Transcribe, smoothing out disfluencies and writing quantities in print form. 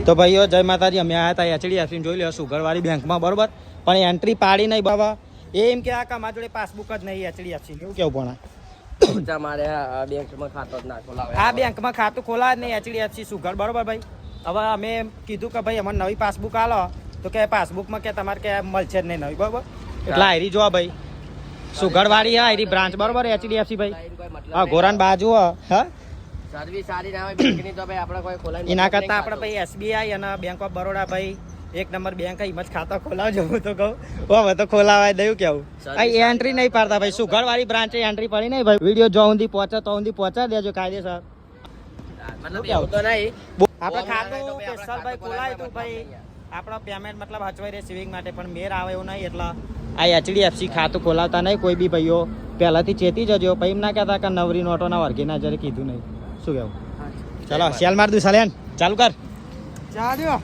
તો ભાઈઓ જય માતાજી, અમે આવ્યા હતા HDFC જોઈ લો સુગરવાળી બેંકમાં, બરોબર, પણ એન્ટ્રી પાડી નહીં બાબા. એમ કે આ મારા જોડે પાસબુક જ નહીં HDFC. કેવું કેવું પણ મારે આ બેંકમાં ખાતું જ ના ખોલાવે. આ બેંકમાં ખાતું ખોલાવે જ નહીં HDFC સુગર, બરોબર ભાઈ. હવે અમે કીધું કે ભાઈ અમારે નવી પાસબુક આલો, તો કે પાસબુકમાં કે તમારે કે મળશે જ નહીં નવી, બરોબર. એટલે આયરી જો ભાઈ સુગરવાળી હા આયરી બ્રાન્ચ, બરોબર, HDFC ભાઈ. હા ગોરાન બાજુ હા સર્વિસ સારી ના હોય બેંકની તો ભાઈ આપણે કોઈ ખોલાવી એના કરતા આપણે ભાઈ SBI અને બેંક ઓફ બરોડા ભાઈ એક નંબર બેંક એમ જ ખાતા ખોલાવજો. હું તો કહું હવે તો ખોલાવાય દઉં કેવું. એન્ટ્રી નહીં પાડતા ભાઈ, સુગરવાળી બ્રાન્ચે એન્ટ્રી પડી નહીં ભાઈ. વિડીયો જો ઊંધી પહોંચે તો ઊંધી પહોંચાડી દેજો કાયદેસર. મતલબ એવું તો નહીં આપણે ખાતું સ્પેશિયલ ભાઈ ખોલાય તો ભાઈ આપણો પેમેન્ટ મતલબ હચવાઈ રહે સેવિંગ માટે, પણ મેર આવે એવું નહીં. એટલે આ HDFC ખાતું ખોલાવતા નહીં કોઈ બી ભાઈઓ, પહેલાથી ચેતી જજો. ભાઈ એમ ના કહેતા કે નવરી નોટો ના વર્ગી ના જયારે કીધું નહીં. શું કેવું? ચાલો સેલ માર દઉં, ચાલ ચાલુ કર. ચાલ્યો.